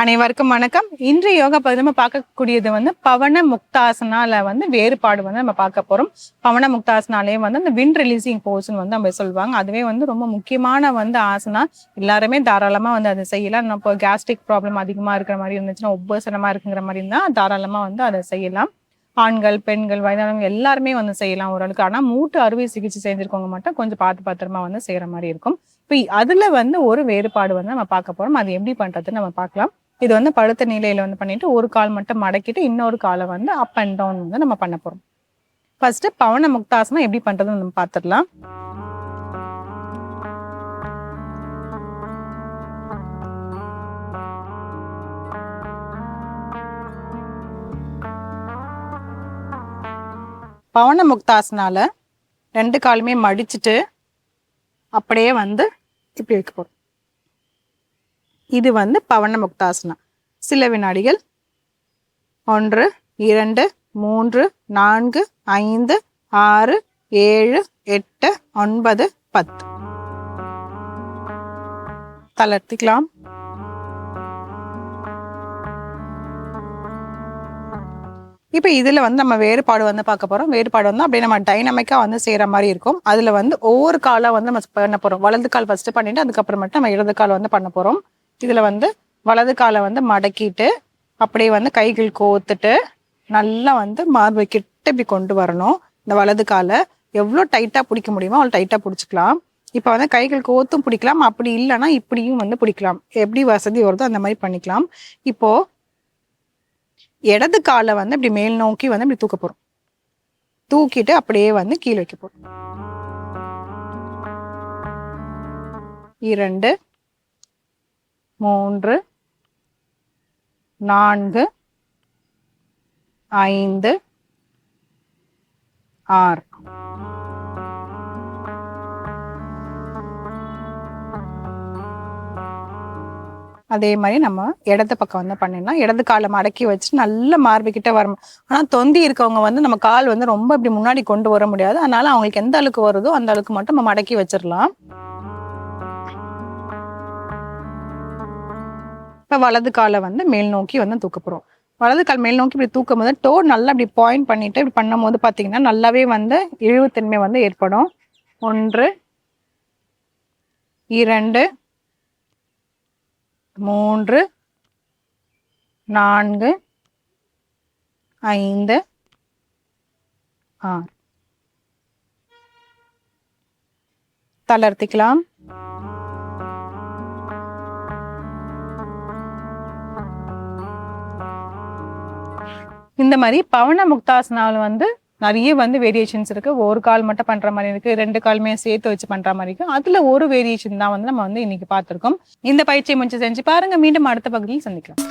அனைவருக்கும் வணக்கம். இன்று யோகா பகுதி நம்ம பார்க்கக்கூடியது பவன முக்தாசனால வேறுபாடு நம்ம பார்க்க போறோம். பவன முக்தாசனாலே அந்த விண்ட் ரிலீசிங் போஸ்ன்னு நம்ம சொல்லுவாங்க. அதுவே ரொம்ப முக்கியமான ஆசனா. எல்லாருமே தாராளமா அதை செய்யலாம். நம்ம கேஸ்ட்ரிக் ப்ராப்ளம் அதிகமா இருக்கிற மாதிரி இருந்துச்சுன்னா, உபசனமா இருக்குங்கிற மாதிரி இருந்தா தாராளமா அதை செய்யலாம். ஆண்கள், பெண்கள், வயதானவங்க எல்லாருமே செய்யலாம் ஓரளவுக்கு. ஆனா மூட்டு அறுவை சிகிச்சை செஞ்சிருக்கவங்க மட்டும் கொஞ்சம் பார்த்து பத்திரமா செய்யற மாதிரி இருக்கும். இப்போ அதுல ஒரு வேறுபாடு நம்ம பார்க்க போறோம். அது எப்படி பண்றதுன்னு நம்ம பார்க்கலாம். இது படுத்த நிலையில பண்ணிட்டு ஒரு கால் மட்டும் மடக்கிட்டு இன்னொரு காலை அப் அண்ட் டவுன் நம்ம பண்ண போறோம். ஃபர்ஸ்ட் பவன முக்தாசனம் எப்படி பண்றதுன்னு நம்ம பார்த்துடலாம். பவன முக்தாசனால ரெண்டு காலுமே மடிச்சுட்டு அப்படியே இப்படி வைக்க போறோம். இது பவன முக்தாசனா. சில வினாடிகள் 1 2 3 4 5 6 7 8 9 10 தளர்த்திக்கலாம். இப்போ இதுல நம்ம வேறுபாடு பார்க்க போறோம். வேறுபாடு அப்படியே நம்ம டைனமிக்கா செய்யற மாதிரி இருக்கும். அதுல ஒவ்வொரு காலா நம்ம பண்ண போறோம். வலது கால் ஃபர்ஸ்ட் பண்ணிட்டு அதுக்கப்புறம் மட்டும் நம்ம இடது கால் பண்ண போறோம். இதுல வலது காலை மடக்கிட்டு அப்படியே கைகள் கோத்துட்டு நல்லா மார்பு கிட்ட இப்படி கொண்டு வரணும். இந்த வலது காலை எவ்வளோ டைட்டா பிடிக்க முடியுமோ அவ்வளோ டைட்டா பிடிச்சிக்கலாம். இப்போ கைகள் கோத்தும் பிடிக்கலாம், அப்படி இல்லைன்னா இப்படியும் பிடிக்கலாம். எப்படி வசதி வருதோ அந்த மாதிரி பண்ணிக்கலாம். இப்போ இடது காலை இப்படி மேல் நோக்கி இப்படி தூக்க போறோம். தூக்கிட்டு அப்படியே கீழே வைக்க போறோம். 2 3 4 5 6 அதே மாதிரி நம்ம இடது பக்கம் பண்ணிடலாம். இடது காலை மடக்கி வச்சு நல்ல மார்பு கிட்ட வரணும். ஆனா தொந்தி இருக்கவங்க நம்ம கால் ரொம்ப இப்படி முன்னாடி கொண்டு வர முடியாது. அதனால அவங்களுக்கு எந்த அளவுக்கு வருதோ அந்த அளவுக்கு மட்டும் நம்ம மடக்கி வச்சிடலாம். இப்போ வலது காலை மேல் நோக்கி தூக்க போறோம். வலது கால் மேல் நோக்கி இப்படி தூக்கும் போது டோ நல்லா இப்படி பாயிண்ட் பண்ணிட்டு இப்படி பண்ணும் போது பார்த்தீங்கன்னா நல்லாவே இழிவுத்தன்மை ஏற்படும். 1 2 3 4 5 6 தளர்த்திக்கலாம். இந்த மாதிரி பவன முக்தாசனால நிறைய வேரியேஷன்ஸ் இருக்கு. ஒரு கால் மட்டும் பண்ற மாதிரி இருக்கு, 2 காலுமே சேர்த்து வச்சு பண்ற மாதிரி இருக்கு. அதுல ஒரு வேரியேஷன் தான் நம்ம இன்னைக்கு பார்த்திருக்கோம். இந்த பயிற்சியை முடிச்சு செஞ்சு பாருங்க. மீண்டும் அடுத்த பகுதியில் சந்திக்கலாம்.